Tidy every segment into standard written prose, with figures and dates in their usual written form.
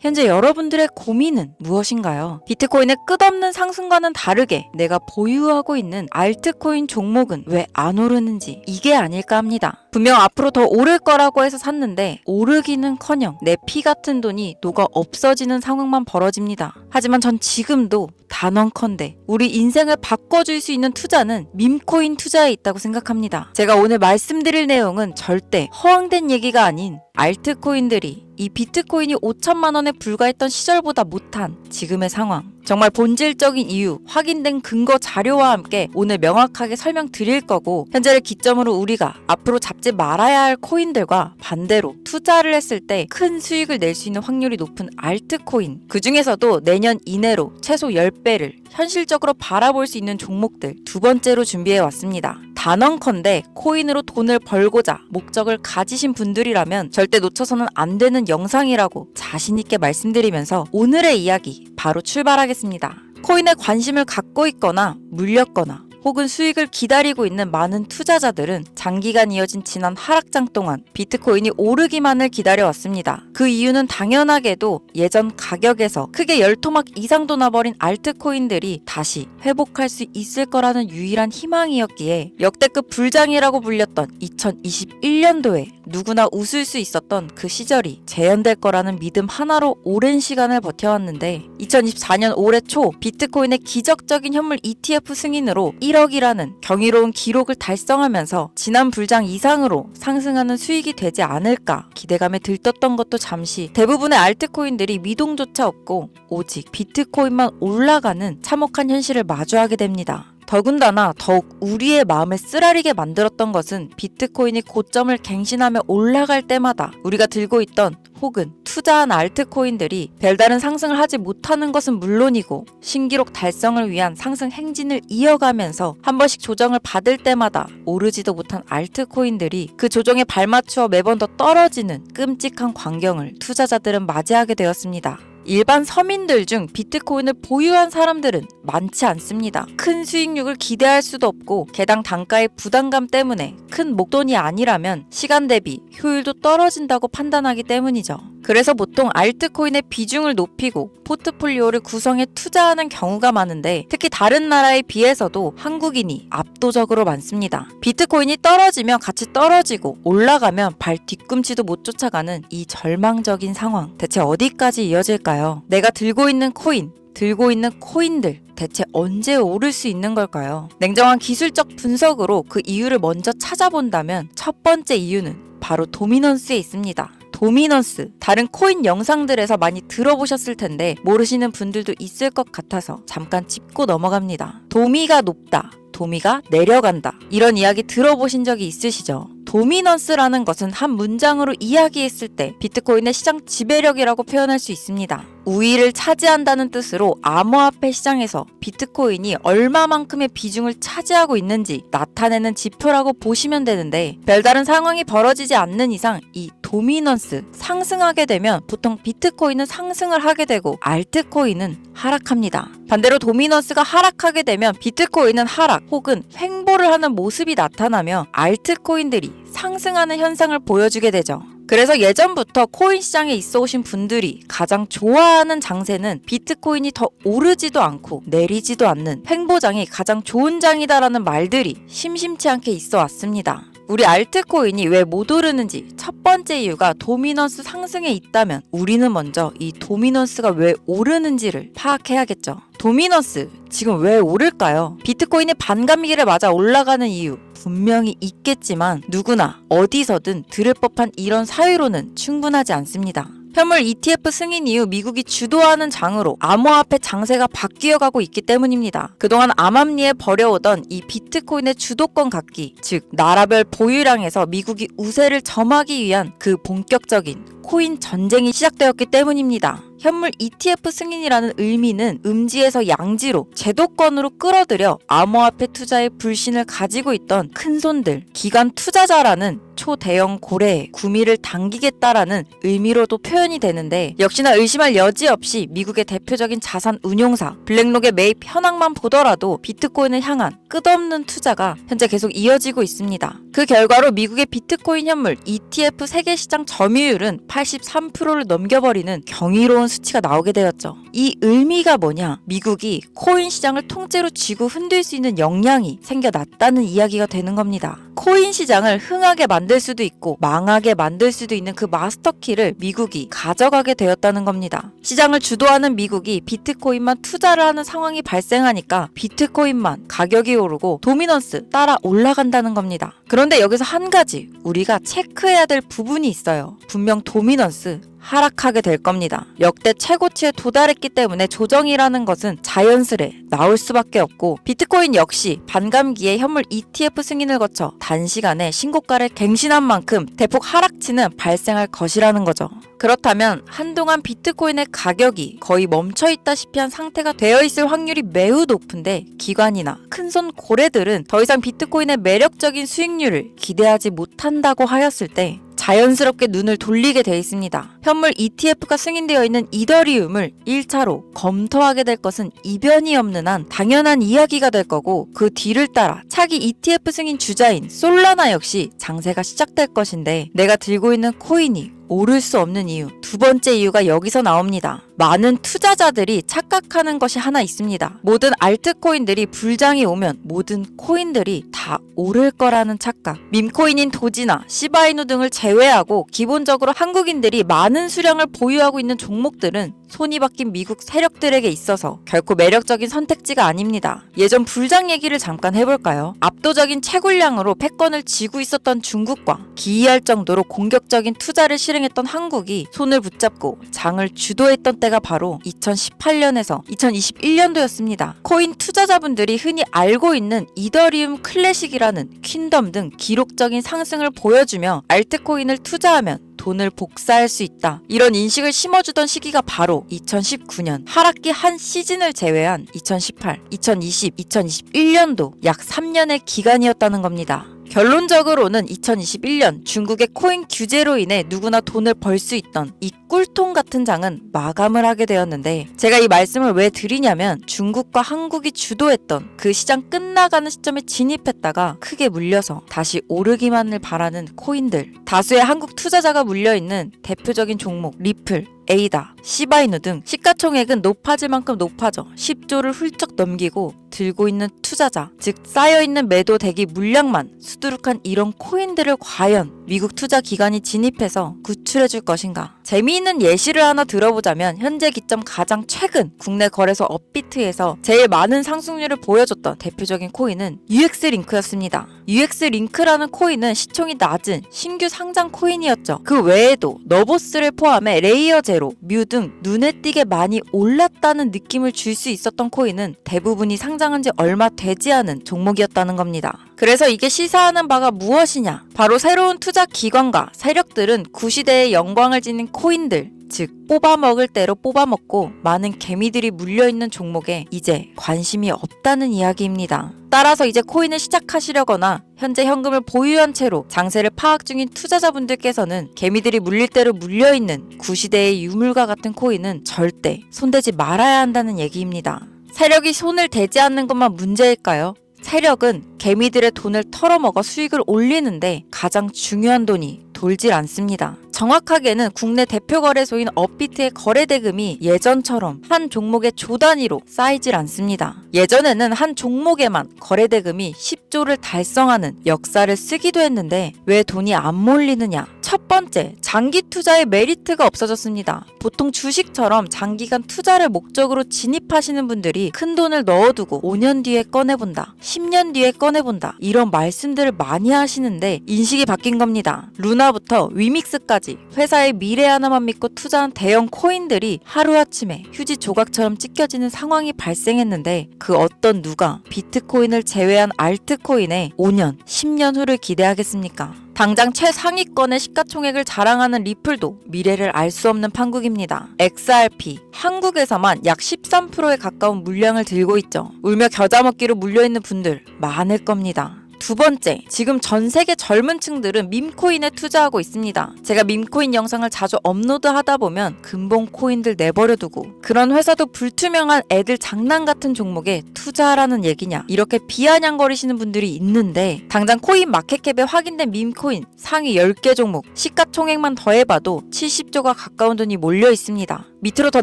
현재 여러분들의 고민은 무엇인가요? 비트코인의 끝없는 상승과는 다르게 내가 보유하고 있는 알트코인 종목은 왜 안 오르는지 이게 아닐까 합니다. 분명 앞으로 더 오를 거라고 해서 샀는데 오르기는커녕 내 피 같은 돈이 녹아 없어지는 상황만 벌어집니다. 하지만 전 지금도 단언컨대 우리 인생을 바꿔줄 수 있는 투자는 밈코인 투자에 있다고 생각합니다. 제가 오늘 말씀드릴 내용은 절대 허황된 얘기가 아닌 알트코인들이 이 비트코인이 5천만 원에 불과했던 시절보다 못한 지금의 상황, 정말 본질적인 이유, 확인된 근거 자료와 함께 오늘 명확하게 설명드릴 거고, 현재를 기점으로 우리가 앞으로 잡지 말아야 할 코인들과 반대로 투자를 했을 때 큰 수익을 낼 수 있는 확률이 높은 알트코인, 그 중에서도 내년 이내로 최소 10배를 현실적으로 바라볼 수 있는 종목들 두 번째로 준비해 왔습니다. 단언컨대 코인으로 돈을 벌고자 목적을 가지신 분들이라면 절대 놓쳐서는 안 되는 영상이라고 자신있게 말씀드리면서 오늘의 이야기 바로 출발하겠습니다. 코인에 관심을 갖고 있거나 물렸거나 혹은 수익을 기다리고 있는 많은 투자자들은 장기간 이어진 지난 하락장 동안 비트코인이 오르기만을 기다려왔습니다. 그 이유는 당연하게도 예전 가격에서 크게 10토막 이상도 나버린 알트코인들이 다시 회복할 수 있을 거라는 유일한 희망이었기에 역대급 불장이라고 불렸던 2021년도에 누구나 웃을 수 있었던 그 시절이 재현될 거라는 믿음 하나로 오랜 시간을 버텨왔는데 2024년 올해 초 비트코인의 기적적인 현물 ETF 승인으로 1억이라는 경이로운 기록을 달성하면서 지난 불장 이상으로 상승하는 수익이 되지 않을까 기대감에 들떴던 것도 잠시 대부분의 알트코인들이 미동조차 없고 오직 비트코인만 올라가는 참혹한 현실을 마주하게 됩니다. 더군다나 더욱 우리의 마음을 쓰라리게 만들었던 것은 비트코인이 고점을 갱신하며 올라갈 때마다 우리가 들고 있던 혹은 투자한 알트코인들이 별다른 상승을 하지 못하는 것은 물론이고 신기록 달성을 위한 상승 행진을 이어가면서 한 번씩 조정을 받을 때마다 오르지도 못한 알트코인들이 그 조정에 발맞추어 매번 더 떨어지는 끔찍한 광경을 투자자들은 맞이하게 되었습니다. 일반 서민들 중 비트코인을 보유한 사람들은 많지 않습니다. 큰 수익률을 기대할 수도 없고 개당 단가의 부담감 때문에 큰 목돈이 아니라면 시간 대비 효율도 떨어진다고 판단하기 때문이죠. 그래서 보통 알트코인의 비중을 높이고 포트폴리오를 구성해 투자하는 경우가 많은데 특히 다른 나라에 비해서도 한국인이 압도적으로 많습니다. 비트코인이 떨어지면 같이 떨어지고 올라가면 발 뒤꿈치도 못 쫓아가는 이 절망적인 상황, 대체 어디까지 이어질까요? 내가 들고 있는 코인, 들고 있는 코인들 대체 언제 오를 수 있는 걸까요? 냉정한 기술적 분석으로 그 이유를 먼저 찾아본다면 첫 번째 이유는 바로 도미넌스에 있습니다. 도미넌스, 다른 코인 영상들에서 많이 들어보셨을 텐데 모르시는 분들도 있을 것 같아서 잠깐 짚고 넘어갑니다. 도미가 높다, 도미가 내려간다, 이런 이야기 들어보신 적이 있으시죠? 도미넌스라는 것은 한 문장으로 이야기했을 때 비트코인의 시장 지배력이라고 표현할 수 있습니다. 우위를 차지한다는 뜻으로 암호화폐 시장에서 비트코인이 얼마만큼의 비중을 차지하고 있는지 나타내는 지표라고 보시면 되는데 별다른 상황이 벌어지지 않는 이상 이 도미넌스, 상승하게 되면 보통 비트코인은 상승을 하게 되고 알트코인은 하락합니다. 반대로 도미넌스가 하락하게 되면 비트코인은 하락 혹은 횡보를 하는 모습이 나타나며 알트코인들이 상승하는 현상을 보여주게 되죠. 그래서 예전부터 코인 시장에 있어 오신 분들이 가장 좋아하는 장세는 비트코인이 더 오르지도 않고 내리지도 않는 횡보장이 가장 좋은 장이다라는 말들이 심심치 않게 있어 왔습니다. 우리 알트코인이 왜 못 오르는지 첫 번째 이유가 도미넌스 상승에 있다면 우리는 먼저 이 도미넌스가 왜 오르는지를 파악해야겠죠. 도미넌스, 지금 왜 오를까요? 비트코인이 반감기를 맞아 올라가는 이유 분명히 있겠지만 누구나 어디서든 들을 법한 이런 사유로는 충분하지 않습니다. 현물 ETF 승인 이후 미국이 주도하는 장으로 암호화폐 장세가 바뀌어가고 있기 때문입니다. 그동안 암암리에 벌여오던 이 비트코인의 주도권 갖기, 즉 나라별 보유량에서 미국이 우세를 점하기 위한 그 본격적인 코인 전쟁이 시작되었기 때문입니다. 현물 ETF 승인이라는 의미는 음지에서 양지로 제도권으로 끌어들여 암호화폐 투자의 불신을 가지고 있던 큰손들, 기관 투자자라는 초대형 고래에 구미를 당기겠다라는 의미로도 표현이 되는데 역시나 의심할 여지 없이 미국의 대표적인 자산 운용사 블랙록의 매입 현황만 보더라도 비트코인을 향한 끝없는 투자가 현재 계속 이어지고 있습니다. 그 결과로 미국의 비트코인 현물 ETF 세계 시장 점유율은 83%를 넘겨버리는 경이로운 수치가 나오게 되었죠. 이 의미가 뭐냐? 미국이 코인 시장을 통째로 쥐고 흔들 수 있는 역량이 생겨났다는 이야기가 되는 겁니다. 코인 시장을 흥하게 만들 수도 있고 망하게 만들 수도 있는 그 마스터키를 미국이 가져가게 되었다는 겁니다. 시장을 주도하는 미국이 비트코인만 투자를 하는 상황이 발생하니까 비트코인만 가격이 오르고 도미넌스 따라 올라간다는 겁니다. 그런데 여기서 한 가지 우리가 체크해야 될 부분이 있어요. 분명 도미넌스 하락하게 될 겁니다. 역대 최고치에 도달했기 때문에 조정이라는 것은 자연스레 나올 수밖에 없고 비트코인 역시 반감기에 현물 ETF 승인을 거쳐 단시간에 신고가를 갱신한 만큼 대폭 하락치는 발생할 것이라는 거죠. 그렇다면 한동안 비트코인의 가격이 거의 멈춰있다시피 한 상태가 되어 있을 확률이 매우 높은데 기관이나 큰손 고래들은 더 이상 비트코인의 매력적인 수익률을 기대하지 못한다고 하였을 때 자연스럽게 눈을 돌리게 돼 있습니다. 현물 ETF가 승인되어 있는 이더리움을 1차로 검토하게 될 것은 이변이 없는 한 당연한 이야기가 될 거고 그 뒤를 따라 차기 ETF 승인 주자인 솔라나 역시 장세가 시작될 것인데 내가 들고 있는 코인이 오를 수 없는 이유, 두 번째 이유가 여기서 나옵니다. 많은 투자자들이 착각하는 것이 하나 있습니다. 모든 알트코인들이 불장이 오면 모든 코인들이 다 오를 거라는 착각. 밈코인인 도지나 시바이누 등을 제외하고 기본적으로 한국인들이 많은 수량을 보유하고 있는 종목들은 손이 바뀐 미국 세력들에게 있어서 결코 매력적인 선택지가 아닙니다. 예전 불장 얘기를 잠깐 해볼까요? 압도적인 채굴량으로 패권을 쥐고 있었던 중국과 기이할 정도로 공격적인 투자를 실행했던 한국이 손을 붙잡고 장을 주도했던 때가 바로 2018년에서 2021년도였습니다. 코인 투자자분들이 흔히 알고 있는 이더리움 클래식이라는 퀸덤 등 기록적인 상승을 보여주며 알트코인을 투자하면 돈을 복사할 수 있다. 이런 인식을 심어주던 시기가 바로 2019년 하락기 한 시즌을 제외한 2018, 2020, 2021년도 약 3년의 기간이었다는 겁니다. 결론적으로는 2021년 중국의 코인 규제로 인해 누구나 돈을 벌 수 있던 이 꿀통 같은 장은 마감을 하게 되었는데 제가 이 말씀을 왜 드리냐면 중국과 한국이 주도했던 그 시장 끝나가는 시점에 진입했다가 크게 물려서 다시 오르기만을 바라는 코인들, 다수의 한국 투자자가 물려있는 대표적인 종목 리플, 에이다, 시바이누 등 시가총액은 높아질 만큼 높아져 10조를 훌쩍 넘기고 들고 있는 투자자, 즉 쌓여있는 매도 대기 물량만 수두룩한 이런 코인들을 과연 미국 투자 기관이 진입해서 구출해줄 것인가? 재미있는 예시를 하나 들어보자면 현재 기점 가장 최근 국내 거래소 업비트에서 제일 많은 상승률을 보여줬던 대표적인 코인은 UX링크였습니다. UX링크라는 코인은 시총이 낮은 신규 상장 코인이었죠. 그 외에도 너보스를 포함해 레이어 제로, 뮤 등 눈에 띄게 많이 올랐다는 느낌을 줄 수 있었던 코인은 대부분이 상장한 지 얼마 되지 않은 종목이었다는 겁니다. 그래서 이게 시사하는 바가 무엇이냐? 바로 새로운 투자 기관과 세력들은 구시대의 영광을 지닌 코인들, 즉 뽑아먹을 대로 뽑아먹고 많은 개미들이 물려있는 종목에 이제 관심이 없다는 이야기입니다. 따라서 이제 코인을 시작하시려거나 현재 현금을 보유한 채로 장세를 파악 중인 투자자분들께서는 개미들이 물릴 대로 물려있는 구시대의 유물과 같은 코인은 절대 손대지 말아야 한다는 얘기입니다. 세력이 손을 대지 않는 것만 문제일까요? 세력은 개미들의 돈을 털어먹어 수익을 올리는데 가장 중요한 돈이 돌질 않습니다. 정확하게는 국내 대표 거래소인 업비트의 거래 대금이 예전처럼 한 종목의 조 단위로 쌓이질 않습니다. 예전에는 한 종목에만 거래 대금이 10조를 달성하는 역사를 쓰기도 했는데 왜 돈이 안 몰리느냐? 첫 번째, 장기 투자의 메리트가 없어졌습니다. 보통 주식처럼 장기간 투자를 목적으로 진입하시는 분들이 큰 돈을 넣어두고 5년 뒤에 꺼내본다, 10년 뒤에 꺼내본다 이런 말씀들을 많이 하시는데 인식이 바뀐 겁니다. 루나부터 위믹스까지 회사의 미래 하나만 믿고 투자한 대형 코인들이 하루아침에 휴지 조각처럼 찢겨지는 상황이 발생했는데 그 어떤 누가 비트코인을 제외한 알트코인에 5년, 10년 후를 기대하겠습니까? 당장 최상위권의 시가총액을 자랑하는 리플도 미래를 알 수 없는 판국입니다. XRP, 한국에서만 약 13%에 가까운 물량을 들고 있죠. 울며 겨자 먹기로 물려있는 분들 많을 겁니다. 두 번째, 지금 전 세계 젊은 층들은 밈코인에 투자하고 있습니다. 제가 밈코인 영상을 자주 업로드하다 보면 근본 코인들 내버려두고 그런 회사도 불투명한 애들 장난 같은 종목에 투자하라는 얘기냐 이렇게 비아냥거리시는 분들이 있는데 당장 코인 마켓캡에 확인된 밈코인 상위 10개 종목 시가총액만 더해봐도 70조가 가까운 돈이 몰려 있습니다. 밑으로 더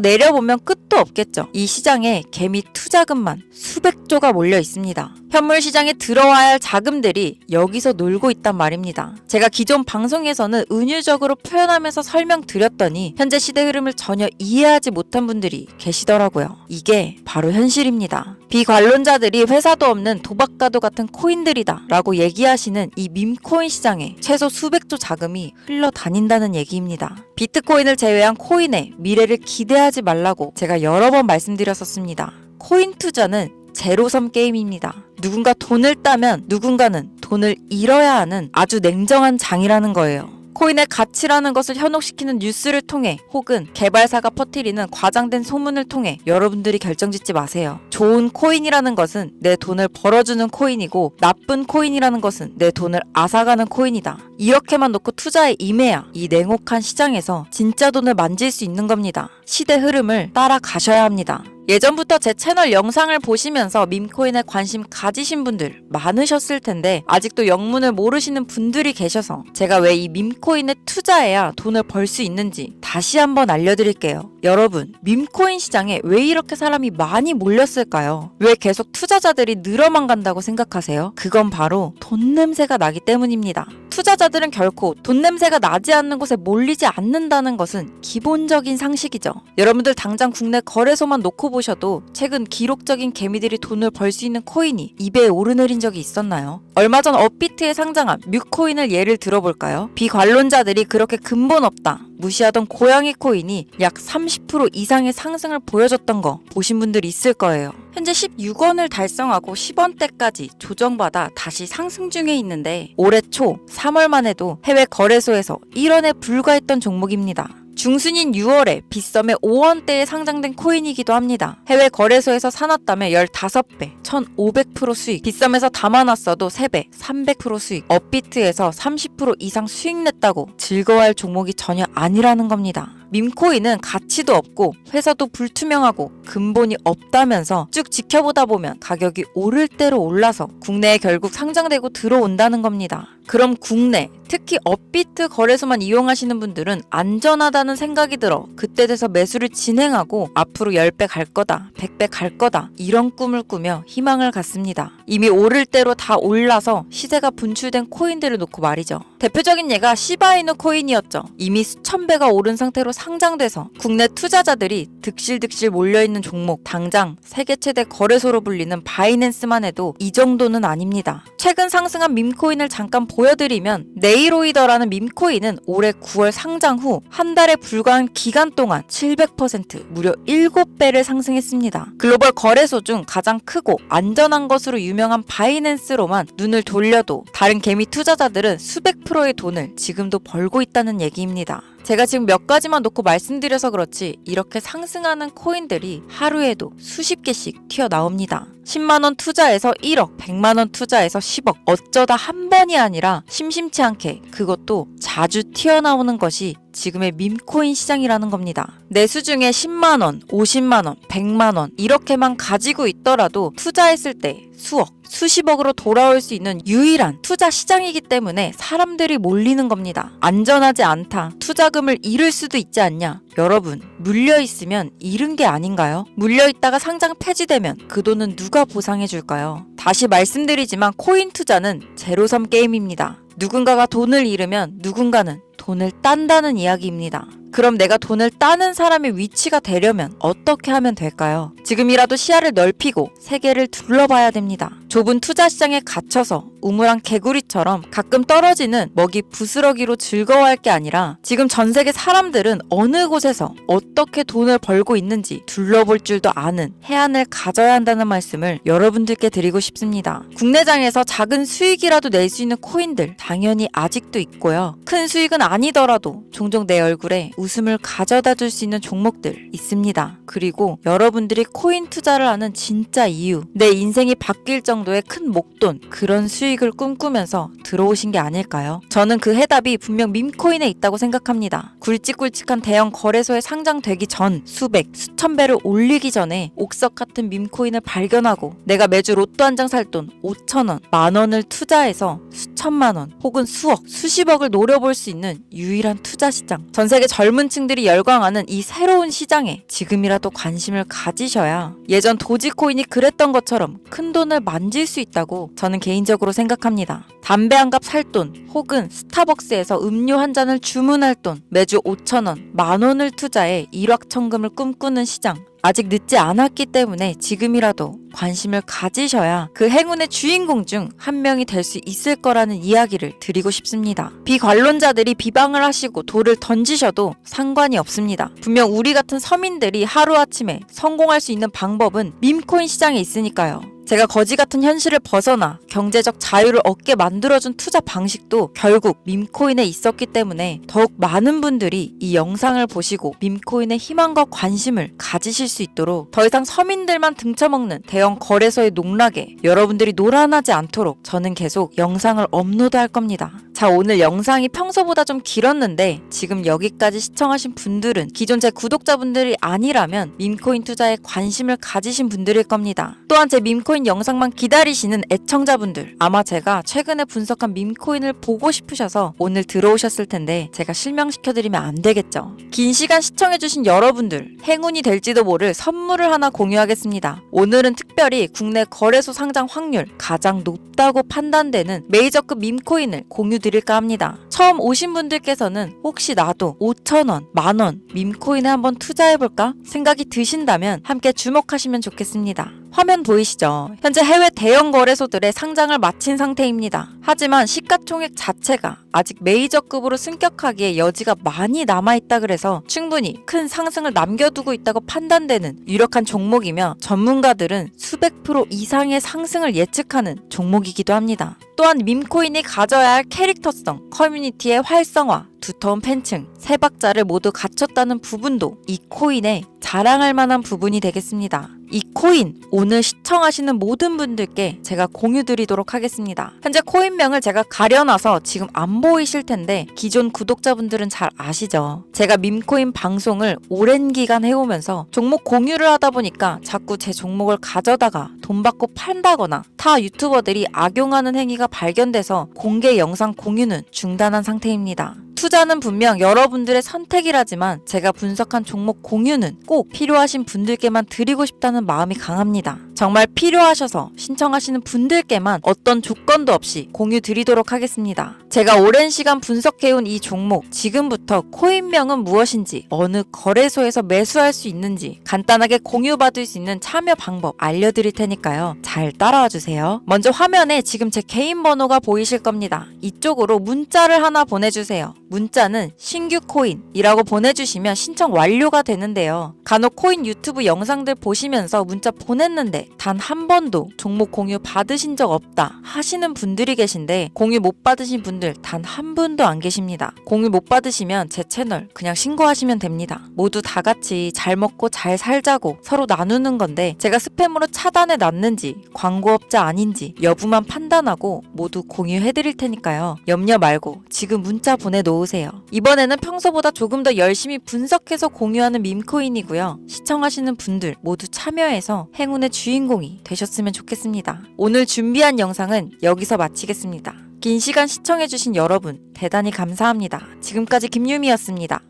내려보면 끝도 없겠죠. 이 시장에 개미 투자금만 수백조가 몰려 있습니다. 현물 시장에 들어와야 할 자금들이 여기서 놀고 있단 말입니다. 제가 기존 방송에서는 은유적으로 표현하면서 설명드렸더니 현재 시대 흐름을 전혀 이해하지 못한 분들이 계시더라고요. 이게 바로 현실입니다. 비관론자들이 회사도 없는 도박가도 같은 코인들이다 라고 얘기하시는 이 밈코인 시장에 최소 수백조 자금이 흘러다닌다는 얘기입니다. 비트코인을 제외한 코인의 미래를 기대하지 말라고 제가 여러 번 말씀드렸었습니다. 코인 투자는 제로섬 게임입니다. 누군가 돈을 따면 누군가는 돈을 잃어야 하는 아주 냉정한 장이라는 거예요. 코인의 가치라는 것을 현혹시키는 뉴스를 통해 혹은 개발사가 퍼뜨리는 과장된 소문을 통해 여러분들이 결정짓지 마세요. 좋은 코인이라는 것은 내 돈을 벌어주는 코인이고 나쁜 코인이라는 것은 내 돈을 앗아가는 코인이다. 이렇게만 놓고 투자에 임해야 이 냉혹한 시장에서 진짜 돈을 만질 수 있는 겁니다. 시대 흐름을 따라가셔야 합니다. 예전부터 제 채널 영상을 보시면서 밈코인에 관심 가지신 분들 많으셨을 텐데 아직도 영문을 모르시는 분들이 계셔서 제가 왜 이 밈코인에 투자해야 돈을 벌 수 있는지 다시 한번 알려드릴게요. 여러분, 밈코인 시장에 왜 이렇게 사람이 많이 몰렸을까요? 왜 계속 투자자들이 늘어만 간다고 생각하세요? 그건 바로 돈 냄새가 나기 때문입니다. 투자자들은 결코 돈 냄새가 나지 않는 곳에 몰리지 않는다는 것은 기본적인 상식이죠. 여러분들 당장 국내 거래소만 놓고 보셔도 최근 기록적인 개미들이 돈을 벌 수 있는 코인이 2배에 오르내린 적이 있었나요? 얼마 전 업비트에 상장한 뮤코인을 예를 들어볼까요? 비관론자들이 그렇게 근본 없다 무시하던 고양이 코인이 약 30% 이상의 상승을 보여줬던 거 보신 분들 있을 거예요. 현재 16원을 달성하고 10원대까지 조정받아 다시 상승 중에 있는데 올해 초 3월만 해도 해외 거래소에서 1원에 불과했던 종목입니다. 중순인 6월에 빗썸에 5원대에 상장된 코인이기도 합니다. 해외 거래소에서 사놨다면 15배, 1500% 수익, 빗썸에서 담아놨어도 3배, 300% 수익, 업비트에서 30% 이상 수익 냈다고 즐거워할 종목이 전혀 아니라는 겁니다. 밈코인은 가치도 없고 회사도 불투명하고 근본이 없다면서 쭉 지켜보다 보면 가격이 오를 대로 올라서 국내에 결국 상장되고 들어온다는 겁니다. 그럼 국내, 특히 업비트 거래소만 이용하시는 분들은 안전하다는 생각이 들어 그때 돼서 매수를 진행하고 앞으로 10배 갈 거다, 100배 갈 거다 이런 꿈을 꾸며 희망을 갖습니다. 이미 오를 대로 다 올라서 시세가 분출된 코인들을 놓고 말이죠. 대표적인 예가 시바이누 코인이었죠. 이미 수천 배가 오른 상태로 상장돼서 국내 투자자들이 득실득실 몰려있는 종목, 당장 세계 최대 거래소로 불리는 바이낸스만 해도 이 정도는 아닙니다. 최근 상승한 밈코인을 잠깐 보여드리면 네이로이더라는 밈코인은 올해 9월 상장 후 한 달에 불과한 기간 동안 700% 무려 7배를 상승했습니다. 글로벌 거래소 중 가장 크고 안전한 것으로 유명한 바이낸스로만 눈을 돌려도 다른 개미 투자자들은 수백 프로의 돈을 지금도 벌고 있다는 얘기입니다. 제가 지금 몇 가지만 놓고 말씀드려서 그렇지 이렇게 상승하는 코인들이 하루에도 수십 개씩 튀어나옵니다. 10만원 투자해서 1억, 100만원 투자해서 10억, 어쩌다 한 번이 아니라 심심치 않게 그것도 자주 튀어나오는 것이 지금의 밈코인 시장이라는 겁니다. 내수 중에 10만원, 50만원, 100만원 이렇게만 가지고 있더라도 투자했을 때 수억, 수십억으로 돌아올 수 있는 유일한 투자 시장이기 때문에 사람들이 몰리는 겁니다. 안전하지 않다. 투자금을 잃을 수도 있지 않냐. 여러분, 물려있으면 잃은 게 아닌가요? 물려있다가 상장 폐지되면 그 돈은 누가 보상해줄까요? 다시 말씀드리지만 코인 투자는 제로섬 게임입니다. 누군가가 돈을 잃으면 누군가는 돈을 딴다는 이야기입니다. 그럼 내가 돈을 따는 사람의 위치가 되려면 어떻게 하면 될까요? 지금이라도 시야를 넓히고 세계를 둘러봐야 됩니다. 좁은 투자 시장에 갇혀서 우물안 개구리처럼 가끔 떨어지는 먹이 부스러기로 즐거워할 게 아니라 지금 전 세계 사람들은 어느 곳에서 어떻게 돈을 벌고 있는지 둘러볼 줄도 아는 해안을 가져야 한다는 말씀을 여러분들께 드리고 싶습니다. 국내장에서 작은 수익이라도 낼 수 있는 코인들 당연히 아직도 있고요. 큰 수익은 아니더라도 종종 내 얼굴에 웃음을 가져다 줄 수 있는 종목들 있습니다. 그리고 여러분들이 코인 투자를 하는 진짜 이유, 내 인생이 바뀔 정도의 큰 목돈, 그런 수익을 꿈꾸면서 들어오신 게 아닐까요? 저는 그 해답이 분명 밈코인에 있다고 생각합니다. 굵직굵직한 대형 거래소에 상장되기 전 수백, 수천 배를 올리기 전에 옥석 같은 밈코인을 발견하고 내가 매주 로또 한 장 살 돈 5,000원, 만원을 투자해서 수천만 원 혹은 수억, 수십억을 노려볼 수 있는 유일한 투자 시장. 전 세계 젊은 층들이 열광하는 이 새로운 시장에 지금이라도 관심을 가지셔야 예전 도지코인이 그랬던 것처럼 큰 돈을 만질 수 있다고 저는 개인적으로 생각합니다. 담배 한 갑 살 돈 혹은 스타벅스에서 음료 한 잔을 주문할 돈, 매주 5,000원, 만원을 투자해 일확천금을 꿈꾸는 시장. 아직 늦지 않았기 때문에 지금이라도 관심을 가지셔야 그 행운의 주인공 중 한 명이 될 수 있을 거라는 이야기를 드리고 싶습니다. 비관론자들이 비방을 하시고 돌을 던지셔도 상관이 없습니다. 분명 우리 같은 서민들이 하루아침에 성공할 수 있는 방법은 밈코인 시장에 있으니까요. 제가 거지 같은 현실을 벗어나 경제적 자유를 얻게 만들어준 투자 방식도 결국 밈코인에 있었기 때문에 더욱 많은 분들이 이 영상을 보시고 밈코인의 희망과 관심을 가지실 수 있도록 더 이상 서민들만 등쳐먹는 대형 거래소의 농락에 여러분들이 노란하지 않도록 저는 계속 영상을 업로드할 겁니다. 자, 오늘 영상이 평소보다 좀 길었는데 지금 여기까지 시청하신 분들은 기존 제 구독자분들이 아니라면 밈코인 투자에 관심을 가지신 분들일 겁니다. 또한 제 밈코인 영상만 기다리시는 애청자분들, 아마 제가 최근에 분석한 밈코인을 보고 싶으셔서 오늘 들어오셨을 텐데 제가 실명시켜드리면 안 되겠죠. 긴 시간 시청해주신 여러분들, 행운이 될지도 모를 선물을 하나 공유하겠습니다. 오늘은 특별히 국내 거래소 상장 확률 가장 높다고 판단되는 메이저급 밈코인을 공유드릴까 합니다. 처음 오신 분들께서는 혹시 나도 5,000원, 만원 밈코인에 한번 투자해볼까 생각이 드신다면 함께 주목하시면 좋겠습니다. 화면 보이시죠? 현재 해외 대형 거래소들의 상장을 마친 상태입니다. 하지만 시가총액 자체가 아직 메이저급으로 승격하기에 여지가 많이 남아있다 그래서 충분히 큰 상승을 남겨두고 있다고 판단되는 유력한 종목이며 전문가들은 수백 프로 이상의 상승을 예측하는 종목이기도 합니다. 또한 밈코인이 가져야 할 캐릭터성, 커뮤니티의 활성화, 두터운 팬층, 세 박자를 모두 갖췄다는 부분도 이 코인의 자랑할 만한 부분이 되겠습니다. 이 코인 오늘 시청하시는 모든 분들께 제가 공유드리도록 하겠습니다. 현재 코인명을 제가 가려놔서 지금 안 보이실 텐데 기존 구독자분들은 잘 아시죠? 제가 밈코인 방송을 오랜 기간 해오면서 종목 공유를 하다 보니까 자꾸 제 종목을 가져다가 돈 받고 판다거나 타 유튜버들이 악용하는 행위가 발견돼서 공개 영상 공유는 중단한 상태입니다. 투자는 분명 여러분들의 선택이라지만 제가 분석한 종목 공유는 꼭 필요하신 분들께만 드리고 싶다는 마음이 강합니다. 정말 필요하셔서 신청하시는 분들께만 어떤 조건도 없이 공유 드리도록 하겠습니다. 제가 오랜 시간 분석해온 이 종목, 지금부터 코인명은 무엇인지, 어느 거래소에서 매수할 수 있는지 간단하게 공유받을 수 있는 참여 방법 알려드릴 테니까요. 잘 따라와 주세요. 먼저 화면에 지금 제 개인 번호가 보이실 겁니다. 이쪽으로 문자를 하나 보내주세요. 문자는 신규 코인이라고 보내주시면 신청 완료가 되는데요. 간혹 코인 유튜브 영상들 보시면서 문자 보냈는데 단 한 번도 종목 공유 받으신 적 없다 하시는 분들이 계신데 공유 못 받으신 분들 단 한 분도 안 계십니다. 공유 못 받으시면 제 채널 그냥 신고하시면 됩니다. 모두 다 같이 잘 먹고 잘 살자고 서로 나누는 건데 제가 스팸으로 차단해 놨는지 광고업자 아닌지 여부만 판단하고 모두 공유해드릴 테니까요. 염려 말고 지금 문자 보내놓으세요. 이번에는 평소보다 조금 더 열심히 분석해서 공유하는 밈코인이고요. 시청하시는 분들 모두 참여해서 행운의 주인공이 되셨으면 좋겠습니다. 오늘 준비한 영상은 여기서 마치겠습니다. 긴 시간 시청해주신 여러분 대단히 감사합니다. 지금까지 김유미였습니다.